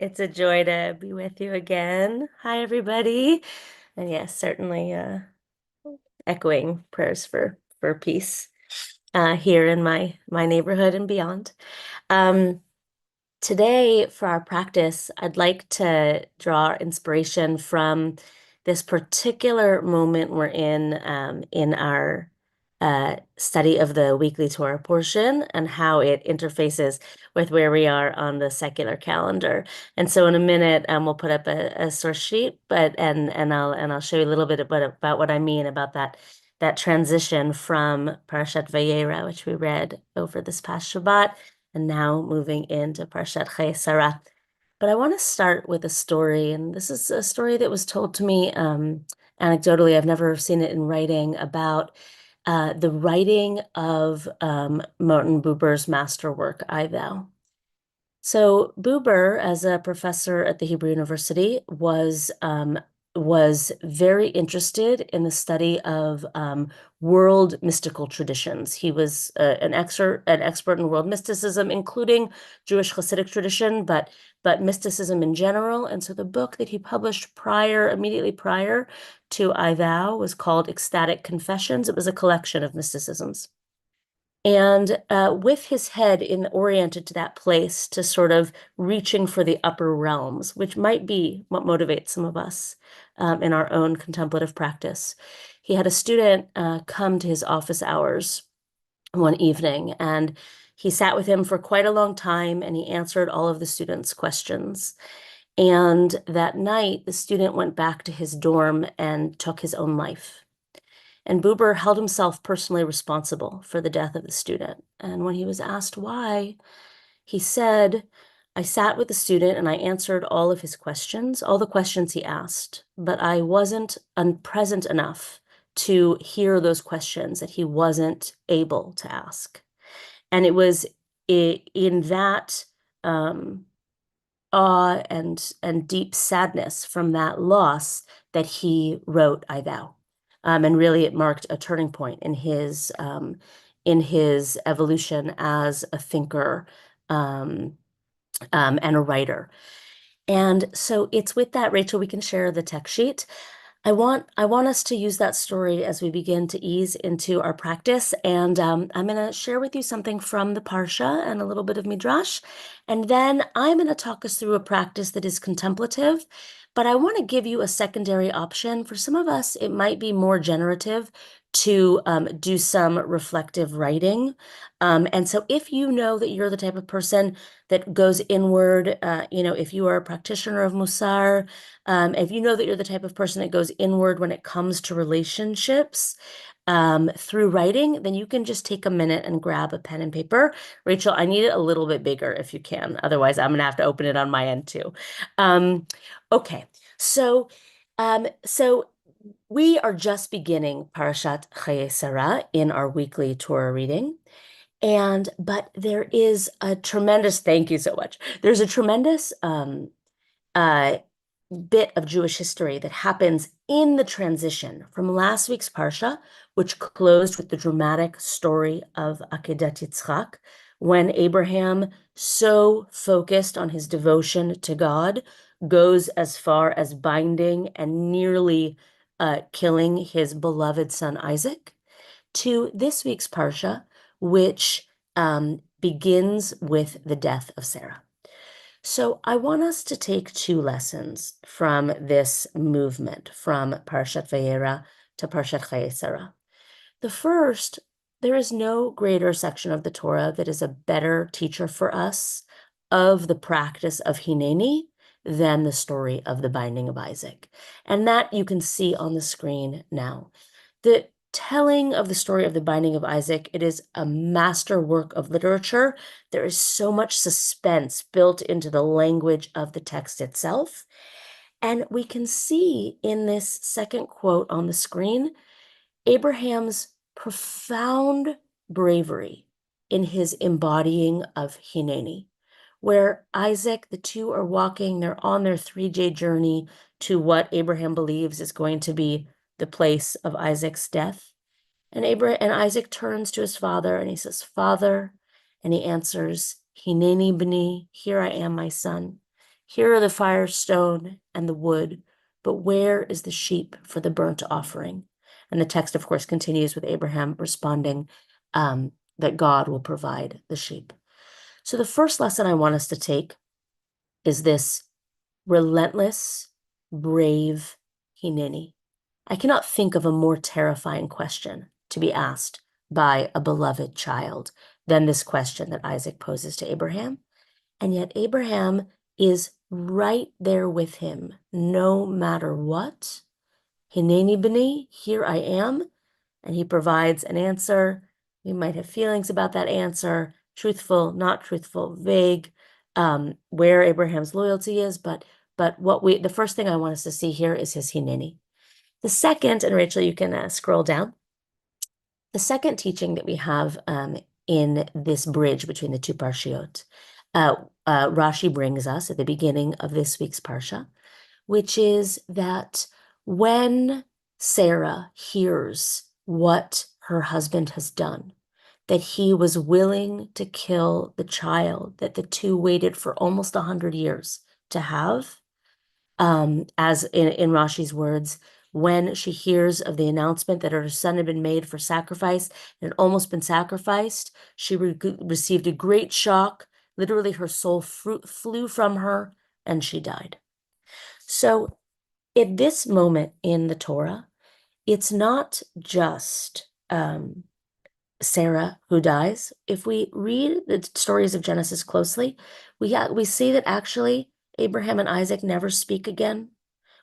It's a joy to be with you again. Hi, everybody. And yes, certainly echoing prayers for peace here in my neighborhood and beyond. Um, Today, for our practice, I'd like to draw inspiration from this particular moment we're in our study of the weekly Torah portion and how it interfaces with where we are on the secular calendar. And so, in a minute, we'll put up a source sheet, and I'll show you a little bit about what I mean about that transition from Parashat Vayera, which we read over this past Shabbat, and now moving into Parshat Sara. But I want to start with a story, and this is a story that was told to me anecdotally. I've never seen it in writing about the writing of Martin Buber's masterwork, I Thou. So Buber, as a professor at the Hebrew University, was very interested in the study of world mystical traditions. He was an expert in world mysticism, including Jewish Hasidic tradition, but mysticism in general. And so the book that he published immediately prior to I Thou was called Ecstatic Confessions. It was a collection of mysticisms. And with his head oriented to that place, to sort of reaching for the upper realms, which might be what motivates some of us in our own contemplative practice. He had a student come to his office hours one evening, and he sat with him for quite a long time, and he answered all of the student's questions. And that night, the student went back to his dorm and took his own life. And Buber held himself personally responsible for the death of the student. And when he was asked why, he said, I sat with the student and I answered all of his questions, all the questions he asked, but I wasn't present enough to hear those questions that he wasn't able to ask. And it was in that awe and deep sadness from that loss that he wrote I Thou. And really it marked a turning point in his evolution as a thinker and a writer. And so it's with that, Rachel, we can share the text sheet. I want us to use that story as we begin to ease into our practice. And I'm going to share with you something from the Parsha and a little bit of Midrash. And then I'm going to talk us through a practice that is contemplative. But I want to give you a secondary option. For some of us, it might be more generative to do some reflective writing. And so if you know that you're the type of person that goes inward, if you are a practitioner of Musar, if you know that you're the type of person that goes inward when it comes to relationships through writing, then you can just take a minute and grab a pen and paper. Rachel, I need it a little bit bigger if you can. Otherwise, I'm going to have to open it on my end too. Okay, so we are just beginning Parashat Sara in our weekly Torah reading. But there is a tremendous, thank you so much. There's a tremendous uh, bit of Jewish history that happens in the transition from last week's Parsha, which closed with the dramatic story of Akedat Yitzchak, when Abraham, so focused on his devotion to God, goes as far as binding and nearly killing his beloved son Isaac, to this week's Parsha, which begins with the death of Sarah. So I want us to take two lessons from this movement, from Parshat Vayera to Parshat Sara. The first, there is no greater section of the Torah that is a better teacher for us of the practice of Hineni than the story of the binding of Isaac. And that you can see on the screen now. The telling of the story of the binding of Isaac, it is a masterwork of literature. There is so much suspense built into the language of the text itself. And we can see in this second quote on the screen, Abraham's profound bravery in his embodying of Hineni, where Isaac, the two are walking, they're on their 3-day journey to what Abraham believes is going to be the place of Isaac's death. And Isaac turns to his father and he says, Father, and he answers, Hineni b'ni, here I am, my son. Here are the firestone and the wood, but where is the sheep for the burnt offering? And the text, of course, continues with Abraham responding that God will provide the sheep. So the first lesson I want us to take is this relentless, brave Hineni. I cannot think of a more terrifying question to be asked by a beloved child than this question that Isaac poses to Abraham. And yet Abraham is right there with him, no matter what. Hineni b'ni, here I am. And he provides an answer. We might have feelings about that answer, truthful, not truthful, vague, where Abraham's loyalty is. But the first thing I want us to see here is his Hineni. The second, and Rachel, you can scroll down. The second teaching that we have in this bridge between the two parshiot, Rashi brings us at the beginning of this week's parsha, which is that when Sarah hears what her husband has done, that he was willing to kill the child that the two waited for almost 100 years to have, as in Rashi's words, when she hears of the announcement that her son had been made for sacrifice and had almost been sacrificed, she received a great shock. Literally, her soul flew from her and she died. So at this moment in the Torah, it's not just Sarah who dies. If we read the stories of Genesis closely, we see that actually Abraham and Isaac never speak again.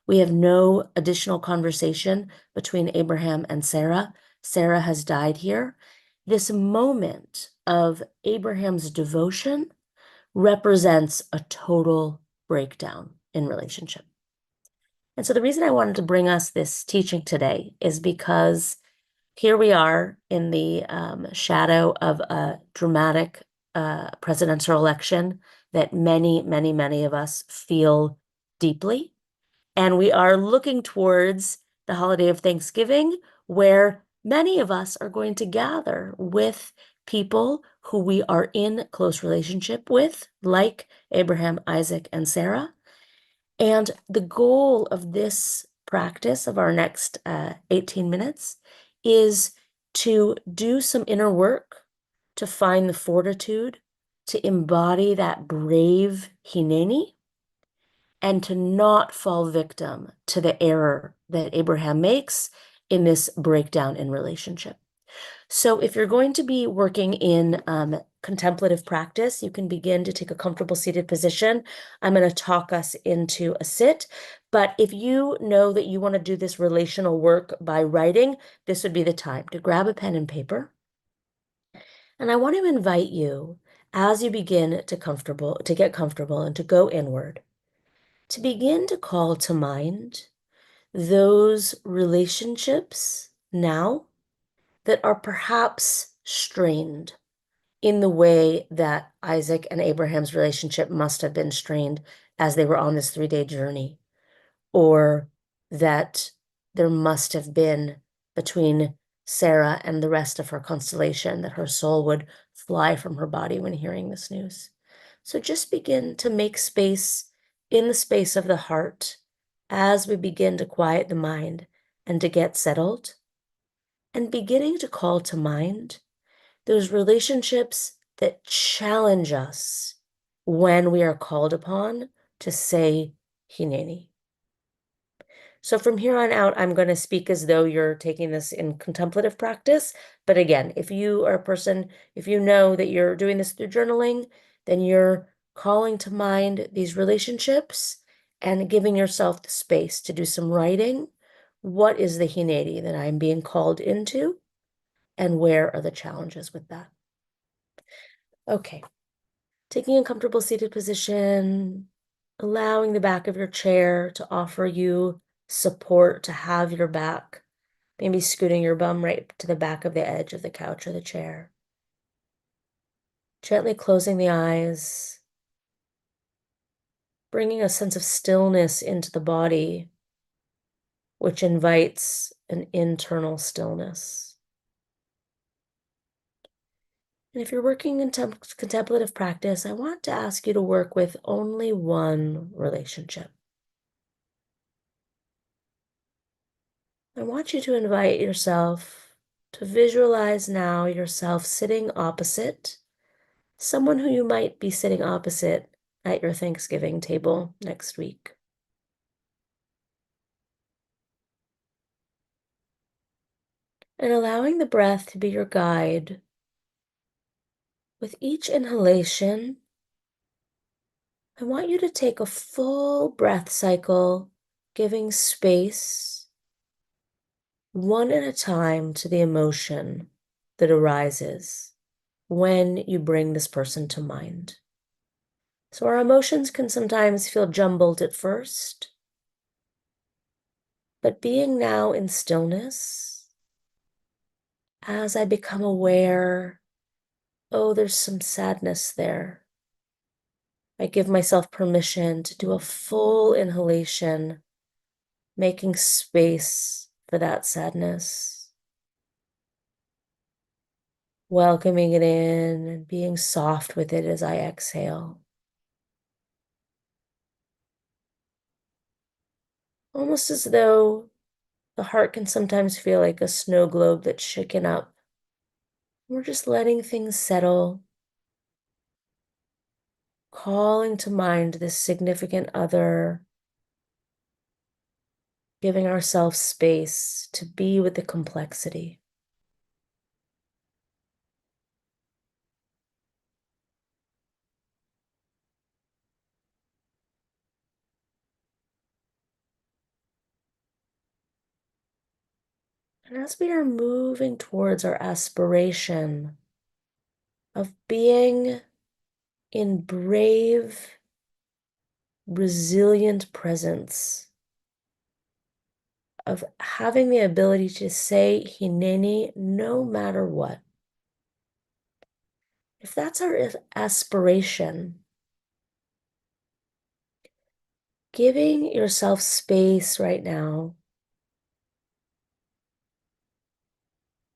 We have no additional conversation between Abraham and Sarah. Sarah has died here. This moment of Abraham's devotion represents a total breakdown in relationship. And so the reason I wanted to bring us this teaching today is because here we are in the shadow of a dramatic presidential election that many, many, many of us feel deeply. And we are looking towards the holiday of Thanksgiving, where many of us are going to gather with people who we are in close relationship with, like Abraham, Isaac, and Sarah. And the goal of this practice of our next 18 minutes is to do some inner work, to find the fortitude, to embody that brave Hineni, and to not fall victim to the error that Abraham makes in this breakdown in relationship. So if you're going to be working in contemplative practice, you can begin to take a comfortable seated position. I'm going to talk us into a sit. But if you know that you want to do this relational work by writing, this would be the time to grab a pen and paper. And I want to invite you, as you begin to get comfortable and to go inward, to begin to call to mind those relationships now that are perhaps strained in the way that Isaac and Abraham's relationship must have been strained as they were on this 3-day journey, or that there must have been between Sarah and the rest of her constellation, that her soul would fly from her body when hearing this news. So just begin to make space in the space of the heart as we begin to quiet the mind and to get settled, and beginning to call to mind those relationships that challenge us when we are called upon to say Hineni. So from here on out, I'm going to speak as though you're taking this in contemplative practice. But again, if you are a person, if you know that you're doing this through journaling, then you're calling to mind these relationships and giving yourself the space to do some writing. What is the Hineni that I'm being called into? And where are the challenges with that? Okay, taking a comfortable seated position, allowing the back of your chair to offer you support, to have your back, maybe scooting your bum right to the back of the edge of the couch or the chair. Gently closing the eyes, bringing a sense of stillness into the body, which invites an internal stillness. And if you're working in contemplative practice, I want to ask you to work with only one relationship. I want you to invite yourself to visualize now yourself sitting opposite someone who you might be sitting opposite at your Thanksgiving table next week. And allowing the breath to be your guide. With each inhalation, I want you to take a full breath cycle, giving space one at a time to the emotion that arises when you bring this person to mind. So our emotions can sometimes feel jumbled at first, but being now in stillness, as I become aware, oh, there's some sadness there. I give myself permission to do a full inhalation, making space for that sadness, welcoming it in and being soft with it as I exhale. Almost as though the heart can sometimes feel like a snow globe that's shaken up. We're just letting things settle, calling to mind this significant other, giving ourselves space to be with the complexity. And as we are moving towards our aspiration of being in brave, resilient presence, of having the ability to say Hineni no matter what. If that's our aspiration, giving yourself space right now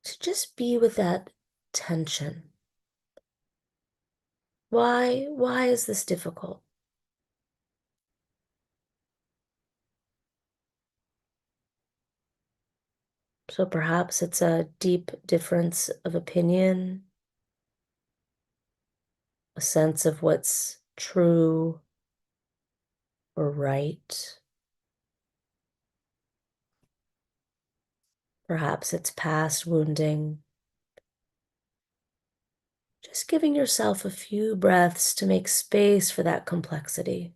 to just be with that tension. Why is this difficult? So perhaps it's a deep difference of opinion, a sense of what's true or right. Perhaps it's past wounding. Just giving yourself a few breaths to make space for that complexity.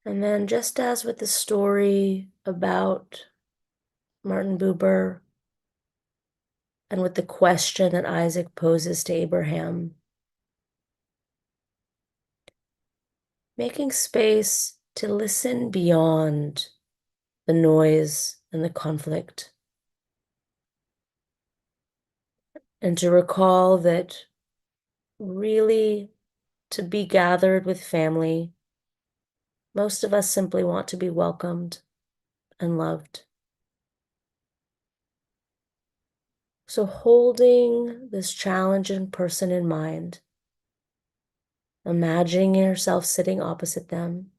And then just as with the story about Martin Buber and with the question that Isaac poses to Abraham, making space to listen beyond the noise and the conflict, and to recall that really to be gathered with family, most of us simply want to be welcomed and loved. So holding this challenging person in mind, imagining yourself sitting opposite them,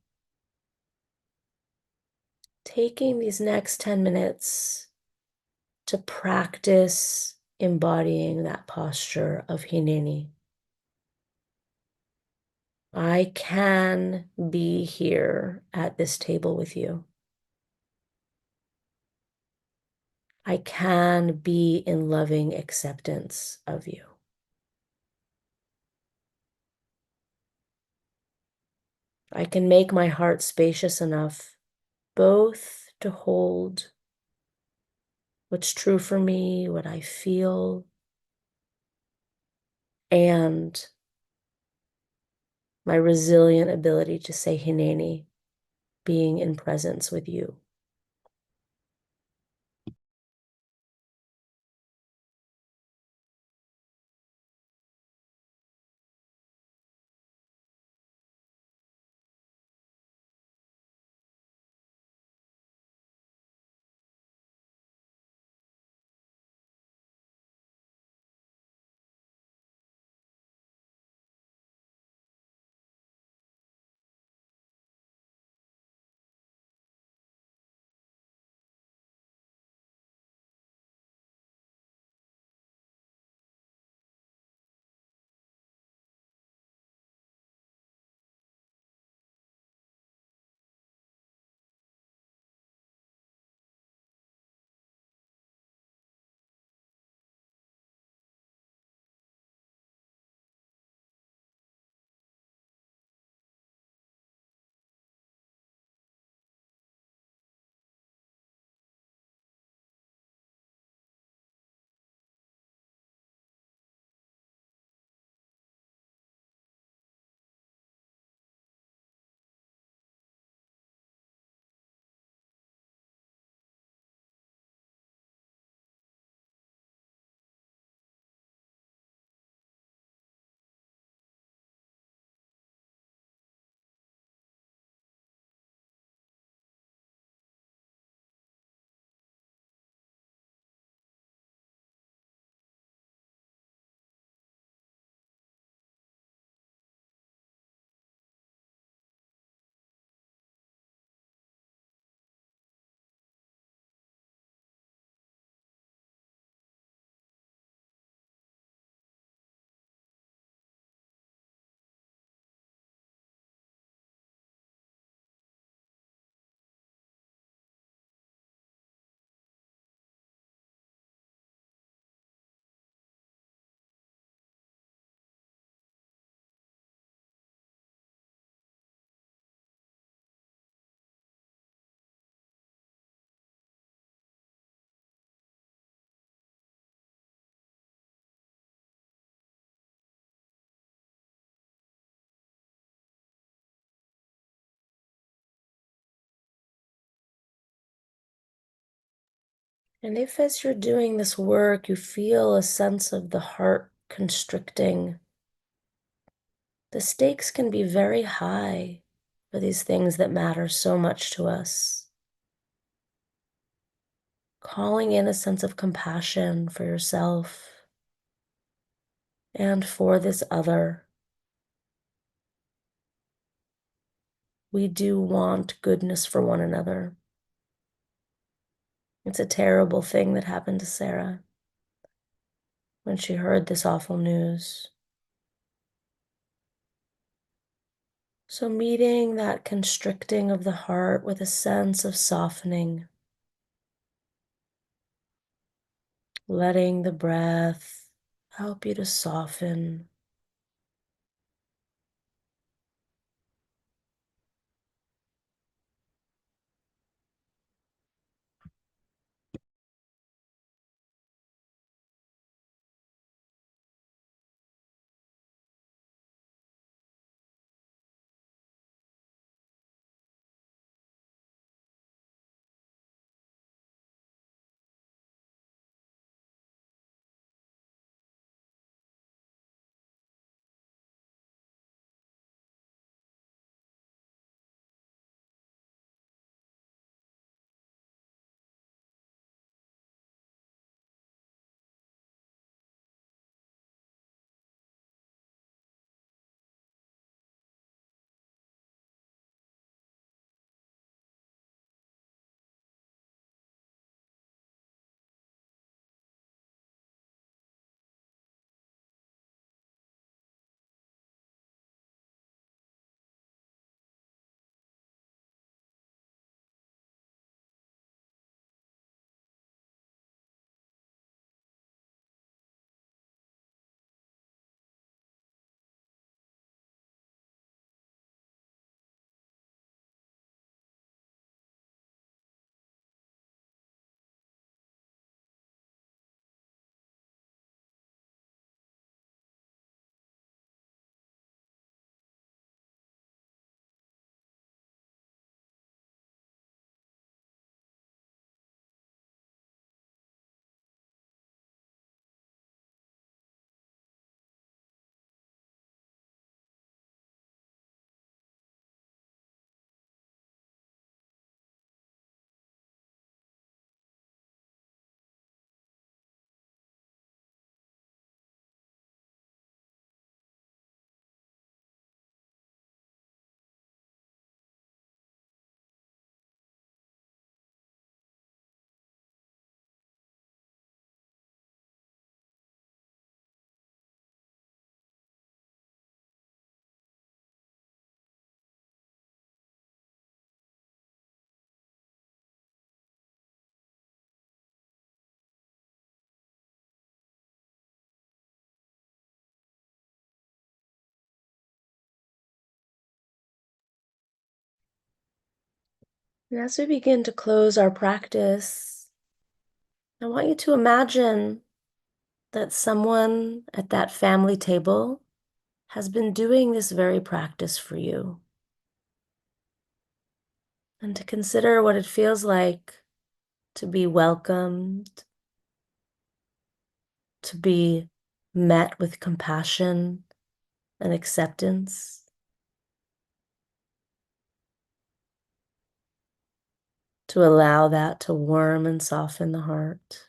taking these next 10 minutes to practice embodying that posture of Hineni. I can be here at this table with you. I can be in loving acceptance of you. I can make my heart spacious enough both to hold what's true for me, what I feel, and my resilient ability to say Hineni, being in presence with you. And if as you're doing this work, you feel a sense of the heart constricting, the stakes can be very high for these things that matter so much to us. Calling in a sense of compassion for yourself and for this other. We do want goodness for one another. It's a terrible thing that happened to Sara when she heard this awful news. So meeting that constricting of the heart with a sense of softening, letting the breath help you to soften. And as we begin to close our practice, I want you to imagine that someone at that family table has been doing this very practice for you. And to consider what it feels like to be welcomed, to be met with compassion and acceptance, to allow that to warm and soften the heart,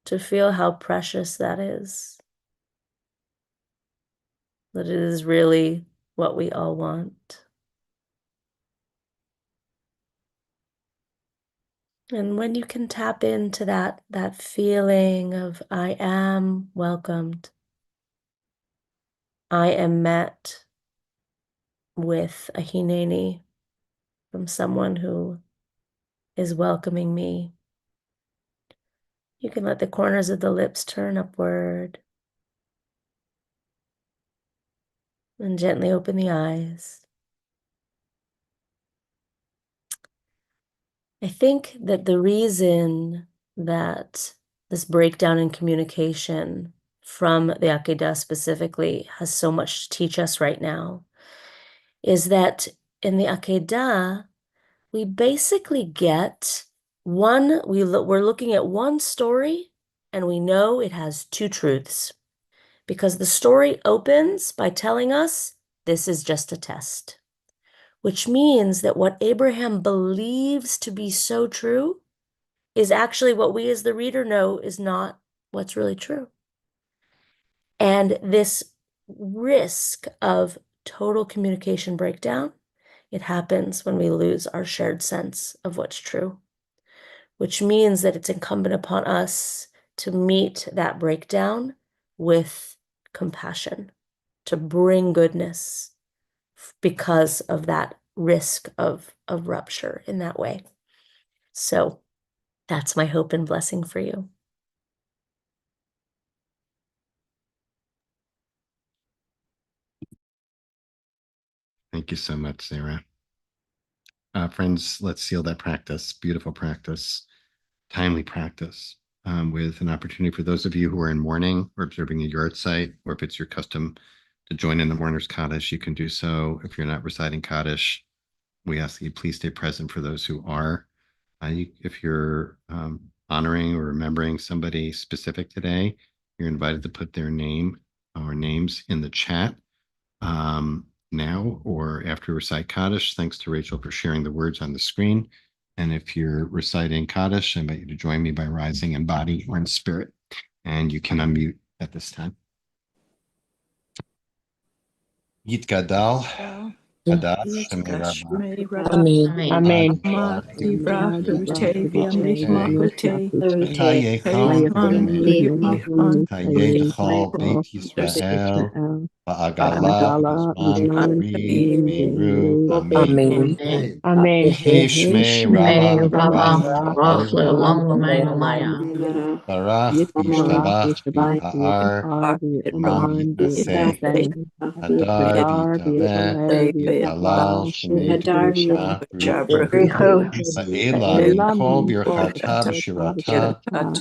to feel how precious that is, that it is really what we all want. And when you can tap into that feeling of I am welcomed, I am met with a hineni from someone who is welcoming me, you can let the corners of the lips turn upward and gently open the eyes. I think that the reason that this breakdown in communication from the Akedah specifically has so much to teach us right now is that in the Akedah, we basically get we're looking at one story and we know it has two truths because the story opens by telling us this is just a test, which means that what Abraham believes to be so true is actually what we as the reader know is not what's really true. And this risk of total communication breakdown, it happens when we lose our shared sense of what's true, which means that it's incumbent upon us to meet that breakdown with compassion, to bring goodness because of that risk of rupture in that way. So that's my hope and blessing for you. Thank you so much, Sara. Friends, let's seal that practice, beautiful practice, timely practice, with an opportunity for those of you who are in mourning or observing a yard site, or if it's your custom to join in the mourner's Kaddish, you can do so. If you're not reciting Kaddish, we ask that you please stay present for those who are. If you're honoring or remembering somebody specific today, you're invited to put their name or names in the chat now or after recite Kaddish. Thanks to Rachel for sharing the words on the screen. And if you're reciting Kaddish, I invite you to join me by rising in body or in spirit. And you can unmute at this time. Yit Gadal, Hadash, Shemei Rabbi, Amen. Mativra Tavia Mishmachute V'tayechom v'yemech, V'tayechol Beit Yisrael, V'agala B'zman Kariv V'imru Amen. Amen. Yehi Shmei Rabba Barach Roch Le'olam le'olam l'mayim Maya. Barach V'yishtabach V'yipa'ar Am Yitnaseh Hadar V'yitaveh V'yitalal Shmei Kedusha B'ruchu Ha'ela B'kol Birchata B'shirata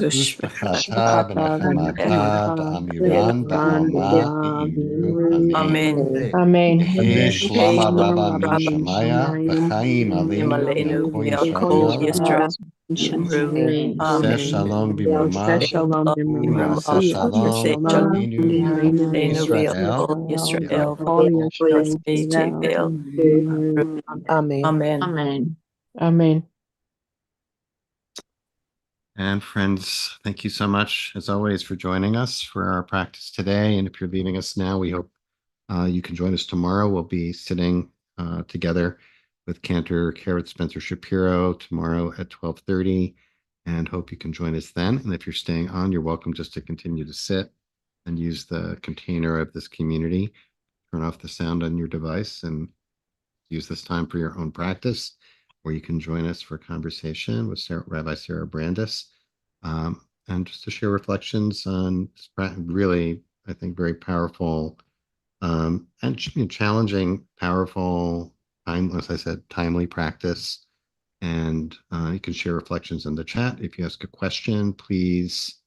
Ushbechata B'nechamata B'amiran Ba'alma V'imru Amen. Amen. Yehi Shlama Rabba Min Shamaya V'chaim Aleinu V'Kol Yisrael Aseh Shalom B'mrumav Shalom V'aseh Shalom Aleinu V'Yisrael V'Kol Yisrael. Amen. Amen. And friends, thank you so much, as always, for joining us for our practice today. And if you're leaving us now, we hope you can join us tomorrow. We'll be sitting together with Cantor Carrot Spencer Shapiro tomorrow at 12:30, and hope you can join us then. And if you're staying on, you're welcome just to continue to sit and use the container of this community. Turn off the sound on your device and use this time for your own practice, or you can join us for conversation with Rabbi Sara Brandis, and just to share reflections on this really, I think, very powerful and challenging, powerful, as I said, timely practice. And you can share reflections in the chat. If you ask a question, please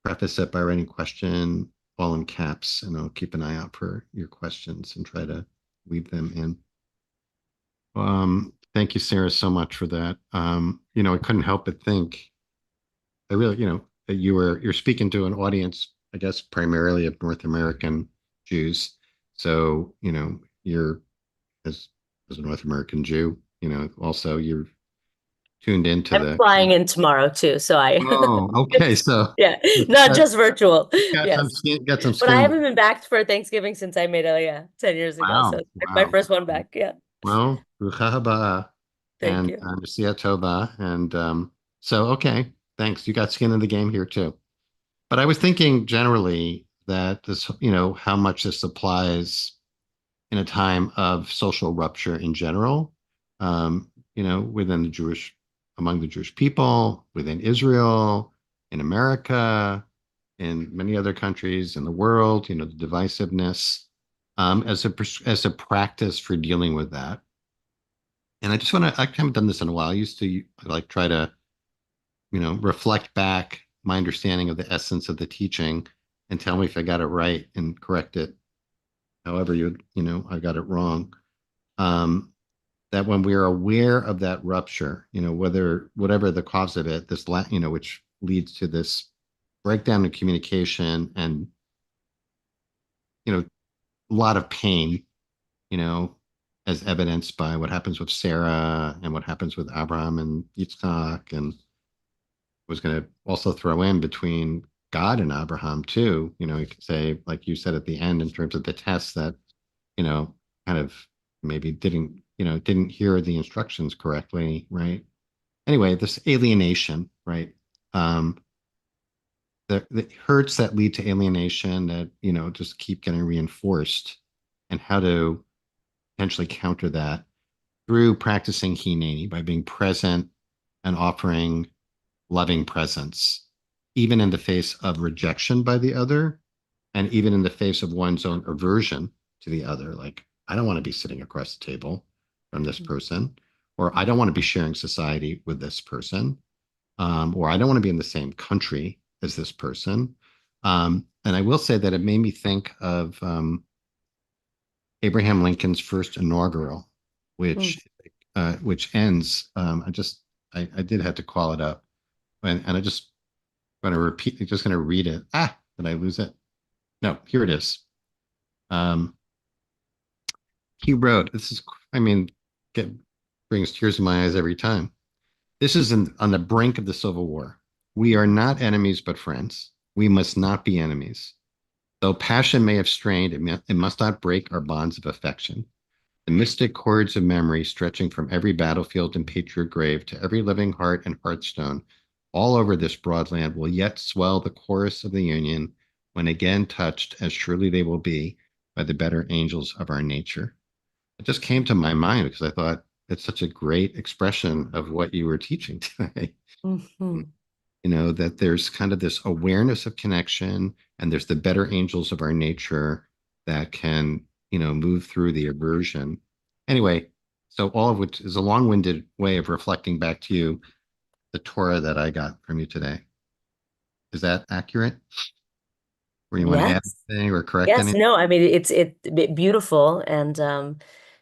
preface it by writing question all in caps, and I'll keep an eye out for your questions and try to weave them in. Thank you, Sarah, so much for that. I couldn't help but think, I really, that you're speaking to an audience, I guess, primarily of North American Jews. So, you're as a North American Jew, also you're tuned into I'm flying in tomorrow too, so Oh, okay. So yeah, not just virtual. got Yes. some But I skin. haven't been back for Thanksgiving since I made Aliyah 10 years ago. So Wow. it's my Wow. first one back. Yeah. Well, Rucha haba Thank and you. Nasiya Tova. And so, okay, thanks. You got skin in the game here too. But I was thinking generally that this, how much this applies in a time of social rupture in general, within among the Jewish people, within Israel, in America, in many other countries in the world, the divisiveness, as a practice for dealing with that. And I haven't done this in a while. I used to like try to, reflect back my understanding of the essence of the teaching and tell me if I got it right and correct it. However, I got it wrong. Um, that when we are aware of that rupture, whatever the cause of it, which leads to this breakdown in communication and, a lot of pain, you know, as evidenced by what happens with Sarah and what happens with Abraham and Yitzhak, and was going to also throw in between God and Abraham too. You could say, like you said at the end, in terms of the test that, kind of maybe didn't hear the instructions correctly, right? Anyway, this alienation, right? The hurts that lead to alienation that, just keep getting reinforced, and how to potentially counter that through practicing Hineni by being present and offering loving presence, even in the face of rejection by the other, and even in the face of one's own aversion to the other. Like, I don't want to be sitting across the table from this person, or I don't want to be sharing society with this person, or I don't want to be in the same country as this person. And I will say that it made me think of Abraham Lincoln's first inaugural, which ends. I did have to call it up, and I just going to repeat. Just going to read it. Did I lose it? No, here it is. He wrote. This is. I mean, brings tears to my eyes every time. This is on the brink of the Civil War. We are not enemies, but friends. We must not be enemies. Though passion may have strained, it must not break our bonds of affection. The mystic cords of memory stretching from every battlefield and patriot grave to every living heart and hearthstone all over this broad land will yet swell the chorus of the Union when again touched, as surely they will be, by the better angels of our nature. It just came to my mind because I thought it's such a great expression of what you were teaching today. Mm-hmm. That there's kind of this awareness of connection, and there's the better angels of our nature that can, move through the aversion. Anyway, so all of which is a long-winded way of reflecting back to you the Torah that I got from you today. Is that accurate? Or you want to add Yes. anything or correct Yes. anything? No, I mean, it's beautiful, and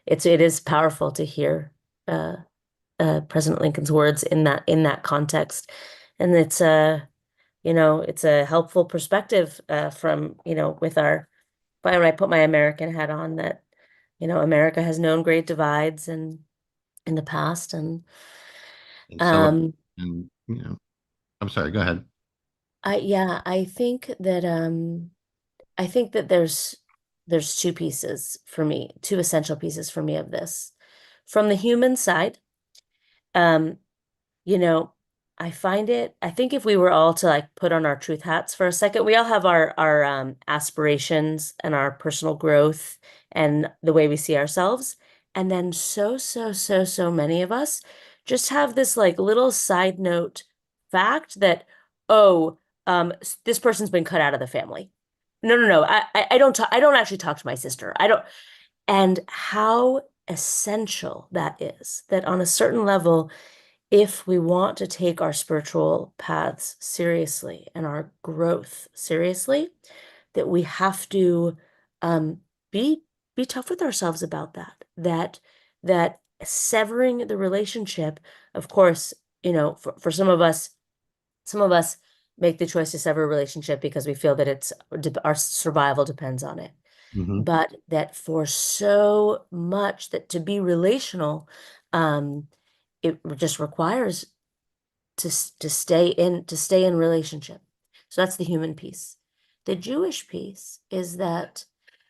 it is powerful to hear President Lincoln's words in that context. And it's it's a helpful perspective from, with when I put my American hat on, that, America has known great divides and in the past, and And celebrate, um and, I'm sorry, go ahead. I think that there's two essential pieces for me of this. From the human side, um, you know, I think if we were all to like put on our truth hats for a second, we all have our aspirations and our personal growth and the way we see ourselves. And then so many of us just have this like little side note fact that, oh, this person's been cut out of the family. No. I don't actually talk to my sister. I don't. And how essential that is, that on a certain level, if we want to take our spiritual paths seriously and our growth seriously, that we have to um, be tough with ourselves about that. That severing the relationship, of course, for some of us make the choice to sever a relationship because we feel that our survival depends on it. Mhm. But that for so much that to be relational, it just requires to stay in relationship. So that's the human piece. The Jewish piece is that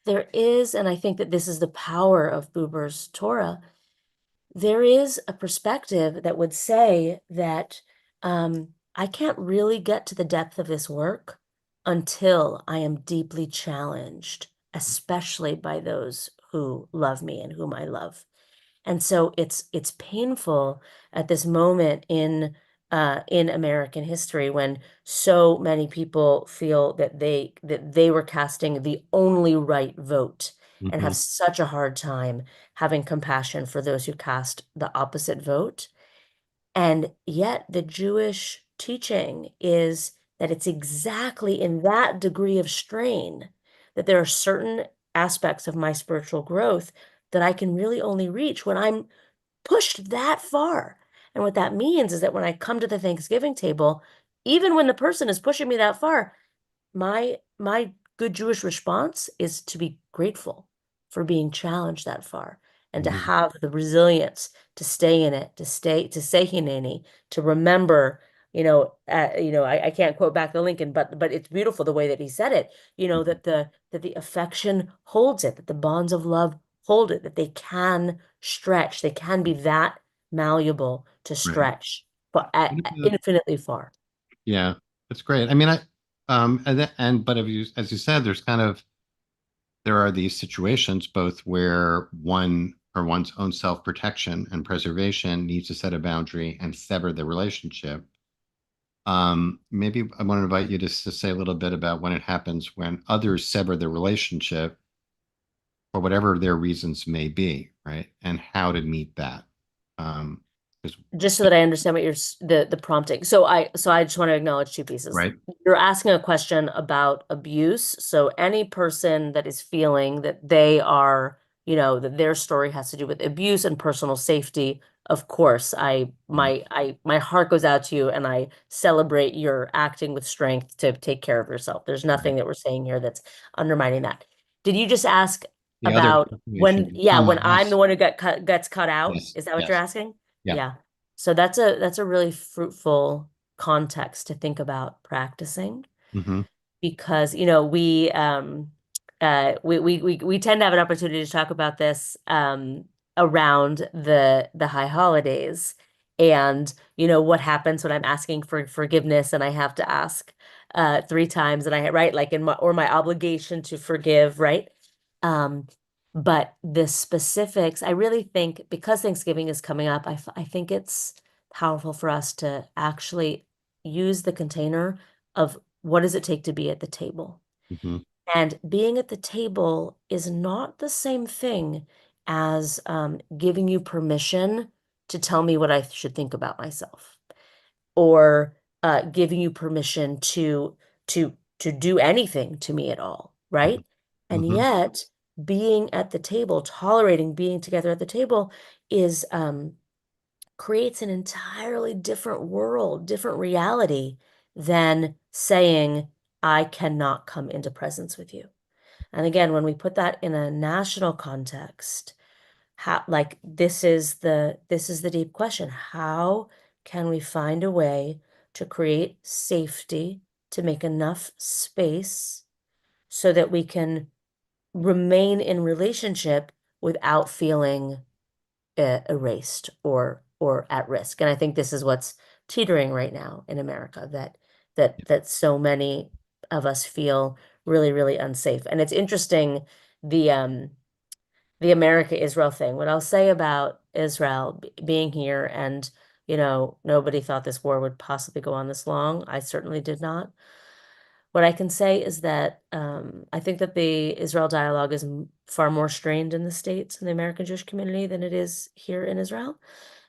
there is, and I think that this is the power of Buber's Torah, there is a perspective that would say that I can't really get to the depth of this work until I am deeply challenged, especially by those who love me and whom I love. And so it's painful at this moment in American history when so many people feel that they were casting the only right vote and Mhm. have such a hard time having compassion for those who cast the opposite vote. And yet the Jewish teaching is that it's exactly in that degree of strain that there are certain aspects of my spiritual growth that I can really only reach when I'm pushed that far. And what that means is that when I come to the Thanksgiving table, even when the person is pushing me that far, my good Jewish response is to be grateful for being challenged that far and to Mhm. have the resilience to stay in it, to say Hineni, to remember, I can't quote back the Lincoln, but it's beautiful the way that he said it, that the affection holds it, that the bonds of love hold it, that they can stretch, they can be that malleable to Right. stretch, but What about- infinitely far. Yeah, that's great. I mean, but as you said, there are these situations both where one for one's own self-protection and preservation needs to set a boundary and sever the relationship. Maybe I want to invite you just to say a little bit about when it happens when others sever the relationship for whatever their reasons may be, right? And how to meet that. Um, 'Cause- Just so that I understand what the prompting. So I just want to acknowledge two pieces. right? You're asking a question about abuse. So any person that is feeling that they are, that their story has to do with abuse and personal safety, of course, my heart goes out to you and I celebrate your acting with strength to take care of yourself. There's Right. nothing that we're saying here that's undermining that. Did you just ask The other about when, situation, yeah, when someone I'm the else. one who gets cut out? Yes, Is that what you're yes, asking? yeah. Yeah. So that's a really fruitful context to think about practicing Hmm. because we tend to have an opportunity to talk about this around the high holidays and what happens when I'm asking for forgiveness and I have to ask three times and I right like in my obligation to forgive, right? um but the specifics, I really think because Thanksgiving is coming up, I think it's powerful for us to actually use the container of what does it take to be at the table? Hmm. And being at the table is not the same thing as giving you permission to tell me what I should think about myself, or giving you permission to do anything to me at all, right? And Hmm. yet, being at the table, tolerating being together at the table, is creates an entirely different world, different reality than saying, I cannot come into presence with you. And again, when we put that in a national context, how like this is the deep question. How can we find a way to create safety, to make enough space so that we can remain in relationship without feeling erased or at risk. And I think this is what's teetering right now in America, that so many of us feel really, really unsafe. And it's interesting, the America Israel thing. What I'll say about Israel being here, and nobody thought this war would possibly go on this long. I certainly did not. what I can say is that I think that the Israel dialogue is far more strained in the States and the American Jewish community than it is here in Israel.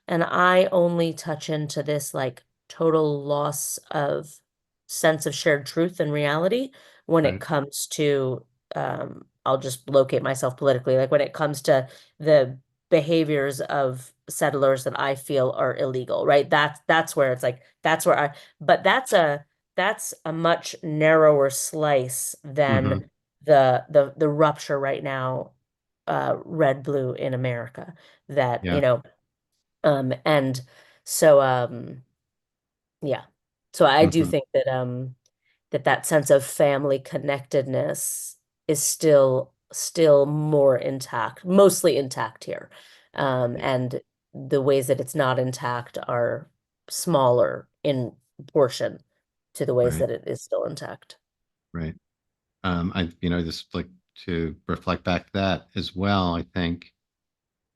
And I only touch into this like total loss of sense of shared truth and reality when it Right. comes to, I'll just locate myself politically, like when it comes to the behaviors of settlers that I feel are illegal, right? That's where it's like, that's where but that's a much narrower slice Hmm. than the rupture right now, red blue in America that, Yeah. and so, yeah. So I do Hmm. think that, that sense of family connectedness is still more intact, mostly intact here. Yeah. And the ways that it's not intact are smaller in proportion to the ways Right. that it is still intact. Right. Just like to reflect back that as well, I think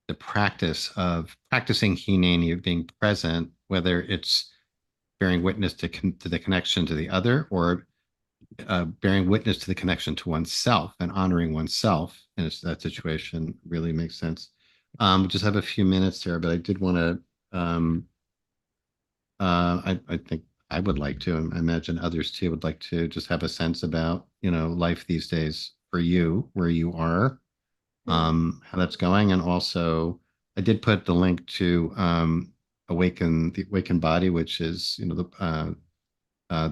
the practice of practicing hineni, of being present, whether it's bearing witness to the connection to the other, or bearing witness to the connection to oneself and honoring oneself in that situation, really makes sense. We just have a few minutes here, but I did want to, I think I would like to, and I imagine others too would like to just have a sense about, life these days for you, where you are, Mm. how that's going. And also, I did put the link to the Awaken Body, which is, the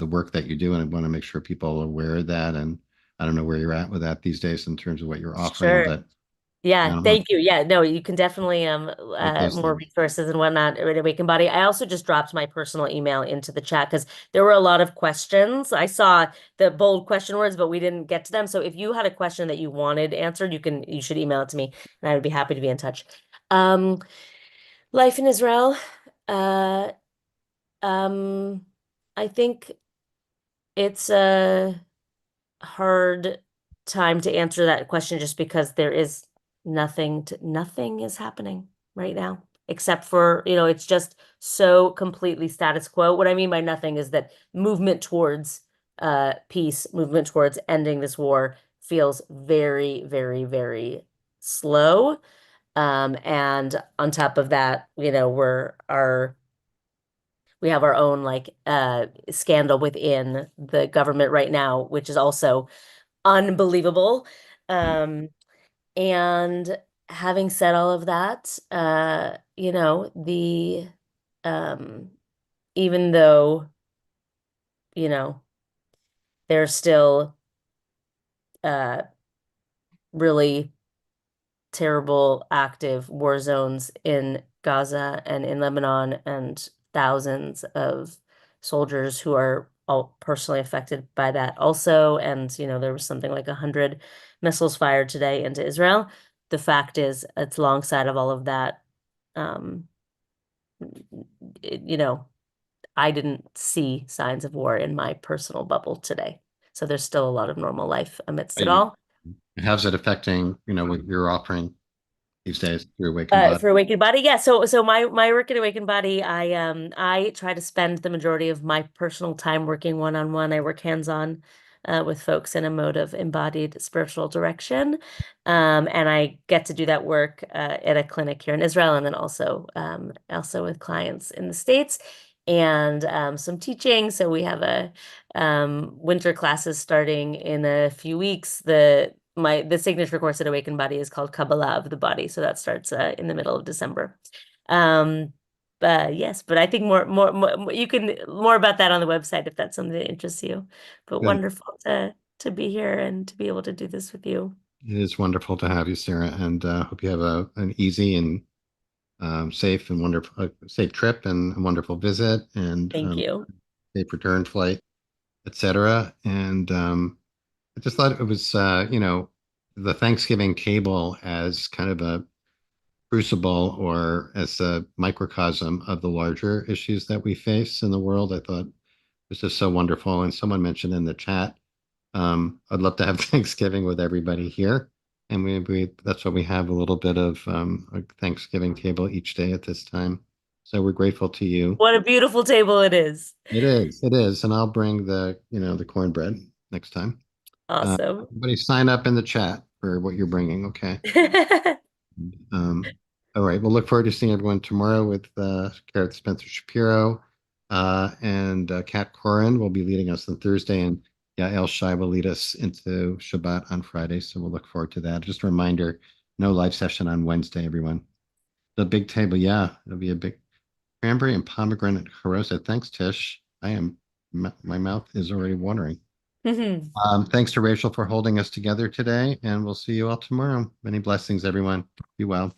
work that you do, and I want to make sure people are aware of that. And I don't know where you're at with that these days in terms of what you're offering, Sure. but I Yeah, don't know thank you. Yeah, no, you can definitely about those more things. resources and whatnot at Awaken Body. I also just dropped my personal email into the chat because there were a lot of questions. I saw the bold question words, but we didn't get to them. So if you had a question that you wanted answered, you should email it to me and I would be happy to be in touch. Um, life in Israel. Uh, um, I think it's a hard time to answer that question just because there is nothing is happening right now except for, it's just so completely status quo. What I mean by nothing is that movement towards peace, movement towards ending this war feels very, very, very slow. And on top of that, we have our own like scandal within the government right now, which is also unbelievable. Um, and having said all of that, um, even though, you know, there's still uh really terrible active war zones in Gaza and in Lebanon, and thousands of soldiers who are all personally affected by that also. And, there was something like 100 missiles fired today into Israel. The fact is, it's alongside of all of that, um, you know, I didn't see signs of war in my personal bubble today. So there's still a lot of normal life amidst Are it you, all. how's it affecting, what you're offering these days through Awaken Body? For Awakened Body, yeah. So my work at Awakened Body, I try to spend the majority of my personal time working one-on-one. I work hands-on with folks in a mode of embodied spiritual direction, and I get to do that work at a clinic here in Israel, and then also with clients in the States, and some teaching. So we have a winter classes starting in a few weeks. The signature course at Awakened Body is called Kabbalah of the Body, so that starts in the middle of December. Um, but yes, but I think more you can more about that on the website if that's something that interests you. But Good. wonderful to be here and to be able to do this with you. It is wonderful to have you, Sarah, and hope you have an easy and safe and wonderful, safe trip and a wonderful visit, and Thank you. safe return flight, etc. And I just thought it was, the Thanksgiving table as kind of a crucible or as a microcosm of the larger issues that we face in the world. I thought it was just so wonderful. And someone mentioned in the chat, I'd love to have Thanksgiving with everybody here. And we that's what we have, a little bit of a Thanksgiving table each day at this time. So we're grateful to you. What a beautiful table it is. It is, it is. And I'll bring the cornbread. next time. Awesome. Everybody sign up in the chat for what you're bringing. Okay. All right. We'll look forward to seeing everyone tomorrow with Gareth Spencer Shapiro and Kat Corin will be leading us on Thursday, and El Shai will lead us into Shabbat on Friday. So we'll look forward to that. Just a reminder, no live session on Wednesday, everyone. The big table, yeah, it'll be a big cranberry and pomegranate harosa. Thanks, Tish. My mouth is already watering. Thanks to Rachel for holding us together today, and we'll see you all tomorrow. Many blessings, everyone. Be well.